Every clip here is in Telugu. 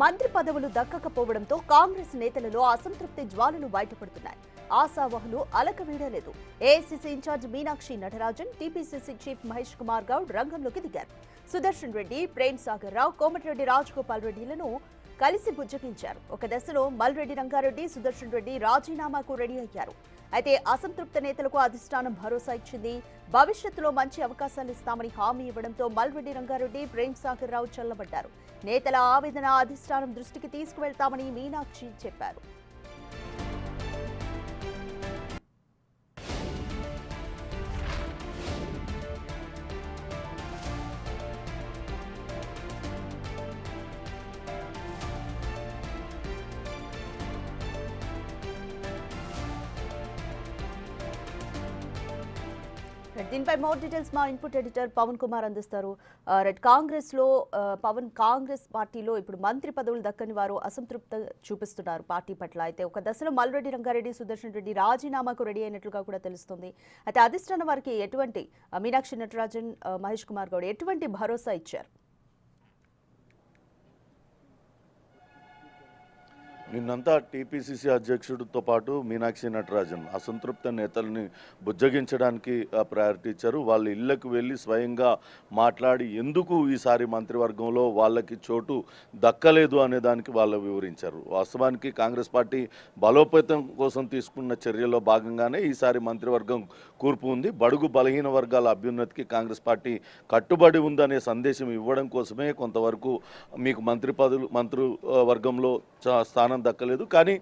మంత్రి పదవులు దక్కకపోవడంతో కాంగ్రెస్ నేతలలో అసంతృప్తి జ్వాలలు బయటపడుతున్నాయి. ఆశావహులు అలకవీడలేదు. AICC incharge Meenakshi Natarajan, TPCC chief Mahesh Kumar Goud రంగంలోకి దిగారు. సుదర్శన్ రెడ్డి, ప్రేమ్ సాగర్ రావు, కోమటిరెడ్డి రాజగోపాల్ రెడ్డిలను కలిసి బుజ్జగించారు. ఒక దశలో మల్రెడ్డి రంగారెడ్డి, సుదర్శన్ రెడ్డి రాజీనామాకు రెడీ అయ్యారు. అయితే అసంతృప్త నేతలకు అధిష్టానం భరోసా ఇచ్చింది. భవిష్యత్తులో మంచి అవకాశాలు ఇస్తామని హామీ ఇవ్వడంతో మల్రెడ్డి రంగారెడ్డి, ప్రేమ్ సాగర్ రావు చల్లబడ్డారు. నేతల ఆవేదన అధిష్టానం దృష్టికి తీసుకువెళ్తామని మీనాక్షి చెప్పారు. దీనిపై మోర్ డీటెయిల్స్ మా ఇన్పుట్ ఎడిటర్ పవన్ కుమార్ అందిస్తారు. కాంగ్రెస్ లో కాంగ్రెస్ పార్టీలో ఇప్పుడు మంత్రి పదవులు దక్కని వారు అసంతృప్తి చూపిస్తున్నారు పార్టీ పట్ల. అయితే ఒక దశలో మల్రెడ్డి రంగారెడ్డి, సుదర్శన్ రెడ్డి రాజీనామాకు రెడీ అయినట్లుగా కూడా తెలుస్తుంది. అయితే అధిష్టానం వారికి ఎటువంటి మీనాక్షి నటరాజన్, మహేష్ కుమార్ గౌడ్ ఎటువంటి భరోసా ఇచ్చారు? నిన్నంతా టీపీసీసీ అధ్యక్షుడితో పాటు మీనాక్షి నటరాజన్ అసంతృప్త నేతల్ని బుజ్జగించడానికి ప్రయారిటీ ఇచ్చారు. వాళ్ళ ఇళ్లకు వెళ్ళి స్వయంగా మాట్లాడి ఎందుకు ఈసారి మంత్రివర్గంలో వాళ్ళకి చోటు దక్కలేదు అనే దానికి వాళ్ళు వివరించారు. వాస్తవానికి కాంగ్రెస్ పార్టీ బలోపేతం కోసం తీసుకున్న చర్యల్లో భాగంగానే ఈసారి మంత్రివర్గం కూర్పు ఉంది. బడుగు బలహీన వర్గాల అభ్యున్నతికి కాంగ్రెస్ పార్టీ కట్టుబడి ఉందనే సందేశం ఇవ్వడం కోసమే కొంతవరకు మీకు మంత్రివర్గంలో స్థానం దక్కలేదు, కానీ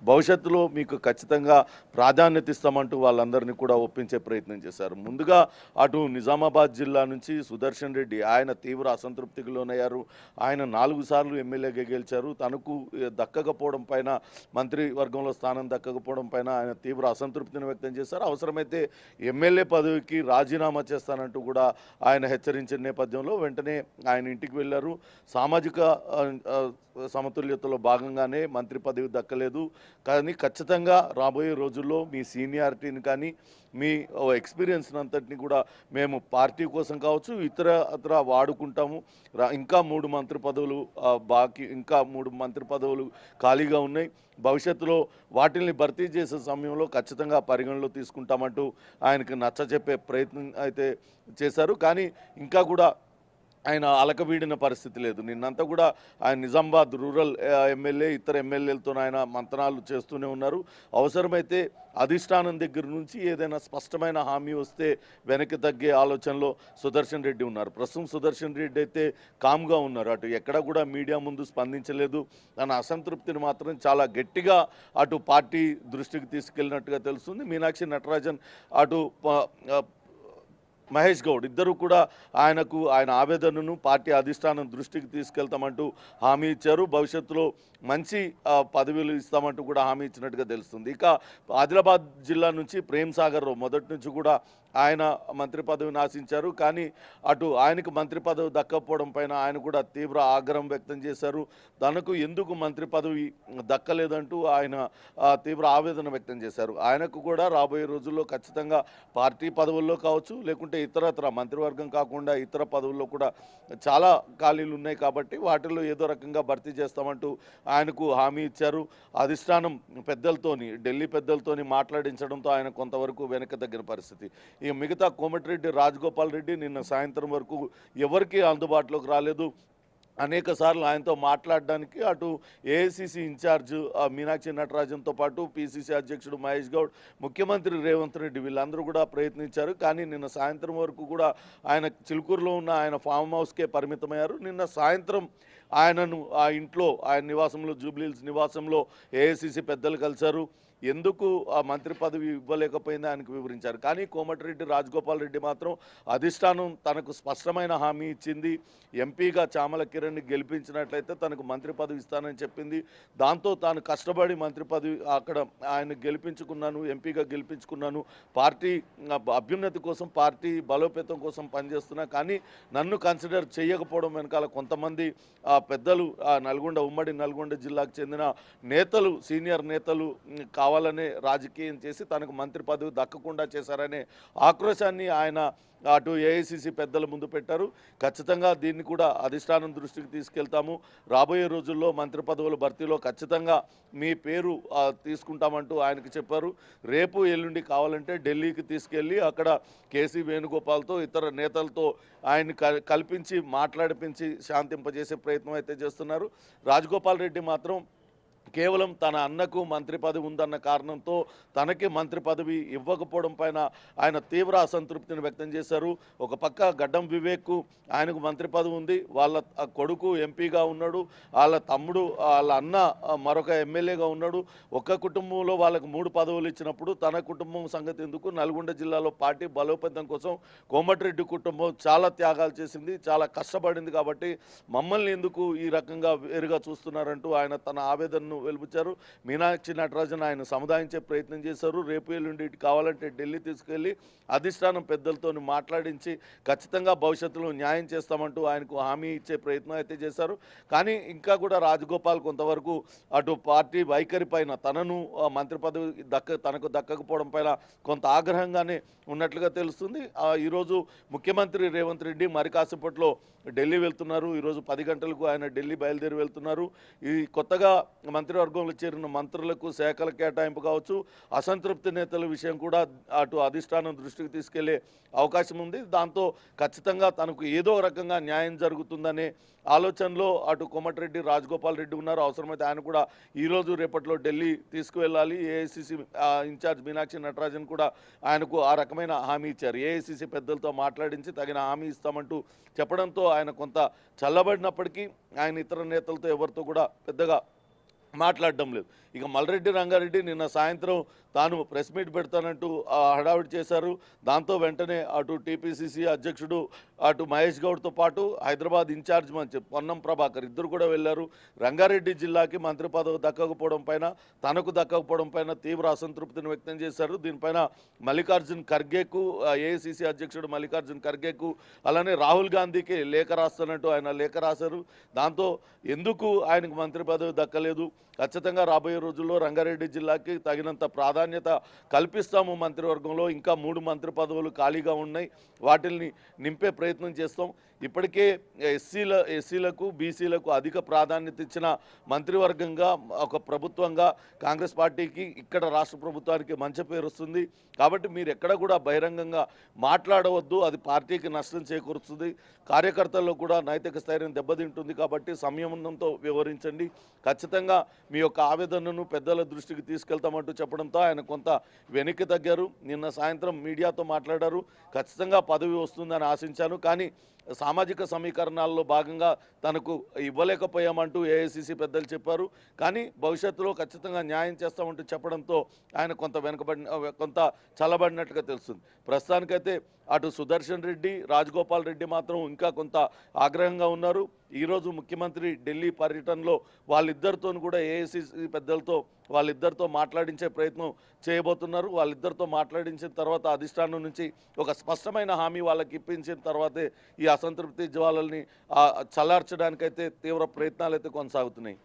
భవిష్యత్తులో మీకు ఖచ్చితంగా ప్రాధాన్యత ఇస్తామంటూ వాళ్ళందరినీ కూడా ఒప్పించే ప్రయత్నం చేశారు. ముందుగా అటు నిజామాబాద్ జిల్లా నుంచి సుదర్శన్ రెడ్డి ఆయన తీవ్ర అసంతృప్తికి లోనయ్యారు. ఆయన 4 సార్లు ఎమ్మెల్యేగా గెలిచారు. తనకు దక్కకపోవడం పైన, మంత్రివర్గంలో స్థానం దక్కకపోవడం పైన ఆయన తీవ్ర అసంతృప్తిని వ్యక్తం చేశారు. అవసరమైతే ఎమ్మెల్యే పదవికి రాజీనామా చేస్తానంటూ కూడా ఆయన హెచ్చరించిన నేపథ్యంలో వెంటనే ఆయన ఇంటికి వెళ్ళారు. సామాజిక సమతుల్యతలో భాగంగానే మంత్రి పదవి దక్కలేదు, కానీ ఖచ్చితంగా రాబోయే రోజుల్లో మీ సీనియారిటీని కానీ మీ ఎక్స్పీరియన్స్ అంతటిని కూడా మేము పార్టీ కోసం కావచ్చు ఇతర వాడుకుంటాము. ఇంకా 3 మంత్రి పదవులు ఇంకా 3 మంత్రి పదవులు ఖాళీగా ఉన్నాయి. భవిష్యత్తులో వాటిని భర్తీ చేసే సమయంలో ఖచ్చితంగా పరిగణలో తీసుకుంటామంటూ ఆయనకు నచ్చజెప్పే ప్రయత్నం అయితే చేశారు. కానీ ఇంకా కూడా ఆయన అలకవీడిన పరిస్థితి లేదు. నిన్నంతా కూడా ఆయన నిజామాబాద్ రూరల్ ఎమ్మెల్యే, ఇతర ఎమ్మెల్యేలతో ఆయన మంతనాలు చేస్తూనే ఉన్నారు. అవసరమైతే అధిష్టానం దగ్గర నుంచి ఏదైనా స్పష్టమైన హామీ వస్తే వెనక్కి తగ్గే ఆలోచనలో సుదర్శన్ రెడ్డి ఉన్నారు. ప్రస్తుతం సుదర్శన్ రెడ్డి అయితే కామ్గా ఉన్నారు. అటు ఎక్కడ కూడా మీడియా ముందు స్పందించలేదు. తన అసంతృప్తిని మాత్రం చాలా గట్టిగా అటు పార్టీ దృష్టికి తీసుకెళ్ళినట్టుగా తెలుస్తుంది. మీనాక్షి నటరాజన్, అటు మహేష్ గౌడ్ ఇద్దరు కూడా ఆయన ఆవేదనను పార్టీ అధిష్టానం దృష్టికి తీసుకెళ్తామంటూ హామీ ఇచ్చారు. భవిష్యత్తులో మంచి పదవులు ఇస్తామంటూ కూడా హామీ ఇచ్చినట్టుగా తెలుస్తుంది. ఇక ఆదిలాబాద్ జిల్లా నుంచి ప్రేమ్ సాగర్ రావు మొదటి నుంచి కూడా ఆయన మంత్రి పదవిని ఆశించారు. కానీ అటు ఆయనకు మంత్రి పదవి దక్కకపోవడం పైన ఆయన కూడా తీవ్ర ఆగ్రహం వ్యక్తం చేశారు. తనకు ఎందుకు మంత్రి పదవి దక్కలేదంటూ ఆయన తీవ్ర ఆవేదన వ్యక్తం చేశారు. ఆయనకు కూడా రాబోయే రోజుల్లో ఖచ్చితంగా పార్టీ పదవుల్లో కావచ్చు, లేకుంటే ఇతరత్ర మంత్రివర్గం కాకుండా ఇతర పదవుల్లో కూడా చాలా ఖాళీలు ఉన్నాయి కాబట్టి వాటిల్లో ఏదో రకంగా భర్తీ చేస్తామంటూ ఆయనకు హామీ ఇచ్చారు. అధిష్టానం పెద్దలతోని, ఢిల్లీ పెద్దలతోని మాట్లాడించడంతో ఆయన కొంతవరకు వెనక్కి తగ్గిన పరిస్థితి. ఇక మిగతా కోమటిరెడ్డి రాజగోపాల్ రెడ్డి నిన్న సాయంత్రం వరకు ఎవరికీ అందుబాటులోకి రాలేదు. అనేక సార్లు ఆయనతో మాట్లాడడానికి అటు ఏఐసీసీ ఇన్ఛార్జ్ మీనాక్షి నటరాజన్తో పాటు పీసీసీ అధ్యక్షుడు మహేష్ గౌడ్, ముఖ్యమంత్రి రేవంత్ రెడ్డి వీళ్ళందరూ కూడా ప్రయత్నించారు. కానీ నిన్న సాయంత్రం వరకు కూడా ఆయన చిలుకూరులో ఉన్న ఆయన ఫామ్ హౌస్కే పరిమితమయ్యారు. నిన్న సాయంత్రం ఆయనను ఆ ఇంట్లో, ఆయన నివాసంలో, జూబ్లీహిల్స్ నివాసంలో ఏఐసీసీ పెద్దలు కలిశారు. ఎందుకు ఆ మంత్రి పదవి ఇవ్వలేకపోయింది ఆయనకు వివరించారు. కానీ కోమటిరెడ్డి రాజగోపాల్ రెడ్డి మాత్రం అధిష్టానం తనకు స్పష్టమైన హామీ ఇచ్చింది. ఎంపీగా చామల కిరణ్ని గెలిపించినట్లయితే తనకు మంత్రి పదవి ఇస్తానని చెప్పింది. దాంతో తాను కష్టపడి మంత్రి పదవి అక్కడ ఆయన గెలిపించుకున్నాను, ఎంపీగా గెలిపించుకున్నాను, పార్టీ అభ్యున్నతి కోసం, పార్టీ బలోపేతం కోసం పనిచేస్తున్నా, కానీ నన్ను కన్సిడర్ చేయకపోవడం వెనకాల కొంతమంది పెద్దలు, ఉమ్మడి నల్గొండ జిల్లాకు చెందిన నేతలు, సీనియర్ నేతలు కావాలనే రాజకీయం చేసి తనకు మంత్రి పదవి దక్కకుండా చేశారనే ఆక్రోశాన్ని ఆయన అటు ఏఐసిసి పెద్దల ముందు పెట్టారు. ఖచ్చితంగా దీన్ని కూడా అధిష్టానం దృష్టికి తీసుకెళ్తాము. రాబోయే రోజుల్లో మంత్రి పదవుల భర్తీలో ఖచ్చితంగా మీ పేరు తీసుకుంటామంటూ ఆయనకు చెప్పారు. రేపు ఎల్లుండి కావాలంటే ఢిల్లీకి తీసుకెళ్ళి అక్కడ కేసీ వేణుగోపాల్తో ఇతర నేతలతో ఆయన్ని కల్పించి మాట్లాడిపించి శాంతింపజేసే ప్రయత్నం అయితే చేస్తున్నారు. రాజగోపాల్ రెడ్డి మాత్రం కేవలం తన అన్నకు మంత్రి పదవి ఉందన్న కారణంతో తనకి మంత్రి పదవి ఇవ్వకపోవడం పైన ఆయన తీవ్ర అసంతృప్తిని వ్యక్తం చేశారు. ఒక పక్క గడ్డం వివేక్కు ఆయనకు మంత్రి పదవి ఉంది, వాళ్ళ కొడుకు ఎంపీగా ఉన్నాడు, వాళ్ళ తమ్ముడు వాళ్ళ అన్న మరొక ఎమ్మెల్యేగా ఉన్నాడు. ఒక్క కుటుంబంలో వాళ్ళకు 3 పదవులు ఇచ్చినప్పుడు తన కుటుంబం సంగతి ఎందుకు? నల్గొండ జిల్లాలో పార్టీ బలోపేతం కోసం కోమటిరెడ్డి కుటుంబం చాలా త్యాగాలు చేసింది, చాలా కష్టపడింది. కాబట్టి మమ్మల్ని ఎందుకు ఈ రకంగా వేరుగా చూస్తున్నారంటూ ఆయన తన ఆవేదనను వెలుబుచ్చారు. మీనాక్షి నటరాజన్ ఆయన సముదాయించే ప్రయత్నం చేశారు. రేపు ఎల్లుండి కావాలంటే ఢిల్లీ తీసుకెళ్లి అధిష్టానం పెద్దలతో మాట్లాడించి ఖచ్చితంగా భవిష్యత్తులో న్యాయం చేస్తామంటూ ఆయనకు హామీ ఇచ్చే ప్రయత్నం అయితే చేశారు. కానీ ఇంకా కూడా రాజగోపాల్ కొంతవరకు అటు పార్టీ వైఖరి పైన తనను మంత్రి పదవి తనకు దక్కకపోవడం పైన కొంత ఆగ్రహంగానే ఉన్నట్లుగా తెలుస్తుంది. ఈరోజు ముఖ్యమంత్రి రేవంత్ రెడ్డి మరి కాసేపట్లో ఢిల్లీ వెళ్తున్నారు. ఈరోజు 10 గంటలకు ఆయన ఢిల్లీ బయలుదేరి వెళ్తున్నారు. ఈ కొత్తగా మంత్రివర్గంలో చేరిన మంత్రులకు శాఖల కేటాయింపు కావచ్చు, అసంతృప్తి నేతల విషయం కూడా అటు అధిష్టానం దృష్టికి తీసుకెళ్లే అవకాశం ఉంది. దాంతో ఖచ్చితంగా తనకు ఏదో రకంగా న్యాయం జరుగుతుందనే ఆలోచనలో అటు కోమటిరెడ్డి రాజగోపాల్ రెడ్డి ఉన్నారు. అవసరమైతే ఆయన కూడా ఈరోజు రేపట్లో ఢిల్లీ తీసుకువెళ్ళాలి. ఏఐసిసి ఇన్ఛార్జ్ మీనాక్షి నటరాజన్ కూడా ఆయనకు ఆ రకమైన హామీ ఇచ్చారు. ఏఐసిసి పెద్దలతో మాట్లాడించి తగిన హామీ ఇస్తామంటూ చెప్పడంతో ఆయన కొంత చల్లబడినప్పటికీ ఆయన ఇతర నేతలతో ఎవరితో కూడా పెద్దగా మాట్లాడడం లేదు. ఇక మల్రెడ్డి రంగారెడ్డి నిన్న సాయంత్రం తాను ప్రెస్ మీట్ పెడతానంటూ హడావిడి చేశారు. దాంతో వెంటనే అటు టీపీసీసీ అధ్యక్షుడు అటు మహేష్ గౌడ్తో పాటు హైదరాబాద్ ఇన్ఛార్జ్ మంత్రి పొన్నం ప్రభాకర్ ఇద్దరు కూడా వెళ్లారు. రంగారెడ్డి జిల్లాకి మంత్రి పదవి దక్కకపోవడం పైన తనకు దక్కకపోవడం పైన తీవ్ర అసంతృప్తిని వ్యక్తం చేశారు. దీనిపైన మల్లికార్జున్ ఖర్గేకు ఏఐసిసి అధ్యక్షుడు మల్లికార్జున్ ఖర్గేకు అలానే రాహుల్ గాంధీకి లేఖ రాస్తానంటూ ఆయన లేఖ రాశారు. దాంతో ఎందుకు ఆయనకు మంత్రి పదవి దక్కలేదు, ఖచ్చితంగా రాబోయే రోజుల్లో రంగారెడ్డి జిల్లాకి తగినంత ప్రాధాన్యత కల్పిస్తాము, మంత్రివర్గంలో ఇంకా 3 మంత్రి పదవులు ఖాళీగా ఉన్నాయి, వాటిని నింపే ప్రయత్నం చేస్తాం. ఇప్పటికే ఎస్సీలకు బీసీలకు అధిక ప్రాధాన్యత ఇచ్చిన మంత్రివర్గంగా ఒక ప్రభుత్వంగా కాంగ్రెస్ పార్టీకి ఇక్కడ రాష్ట్ర ప్రభుత్వానికి మంచి పేరు వస్తుంది. కాబట్టి మీరు ఎక్కడ కూడా బహిరంగంగా మాట్లాడవద్దు, అది పార్టీకి నష్టం చేకూరుస్తుంది, కార్యకర్తల్లో కూడా నైతిక స్థైర్యం దెబ్బతింటుంది. కాబట్టి సంయమనంతో వ్యవహరించండి, ఖచ్చితంగా మీ యొక్క ఆవేదనను పెద్దల దృష్టికి తీసుకెళ్తామంటూ చెప్పడంతో ఆయన కొంత వెనక్కి తగ్గారు. నిన్న సాయంత్రం మీడియాతో మాట్లాడారు. ఖచ్చితంగా పదవి వస్తుందని ఆశించాను, కానీ సామాజిక సమీకరణాల్లో భాగంగా తనకు ఇవ్వలేకపోయామంటూ ఏఐసిసి పెద్దలు చెప్పారు. కానీ భవిష్యత్తులో ఖచ్చితంగా న్యాయం చేస్తామంటూ చెప్పడంతో ఆయన కొంత చల్లబడినట్టుగా తెలుస్తుంది. ప్రస్తుతానికైతే అటు సుదర్శన్ రెడ్డి రాజగోపాల్ రెడ్డి మాత్రం ఇంకా కొంత ఆగ్రహంగా ఉన్నారు. ఈరోజు ముఖ్యమంత్రి ఢిల్లీ పర్యటనలో వాళ్ళిద్దరితో కూడా ఏఐసిసి పెద్దలతో వాళ్ళిద్దరితో మాట్లాడించే ప్రయత్నం చేయబోతున్నారు. వాళ్ళిద్దరితో మాట్లాడించిన తర్వాత అధిష్టానం నుంచి ఒక స్పష్టమైన హామీ వాళ్ళకి ఇప్పించిన తర్వాతే ఈ అసంతృప్తి జ్వాలల్ని చల్లార్చడానికైతే తీవ్ర ప్రయత్నాలు అయితే కొనసాగుతున్నాయి.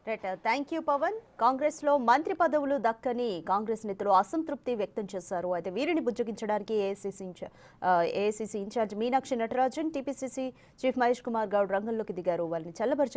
Right, thank you Pavan. Congress లో మంత్రి పదవులు దక్కని కాంగ్రెస్ నేతలు అసంతృప్తి వ్యక్తం చేశారు. అయితే వీరిని బుజ్జగించడానికి AICC incharge Meenakshi Natarajan, TPCC chief Mahesh Kumar Goud రంగంలోకి దిగారు. వాళ్ళని చల్లబరిచారు.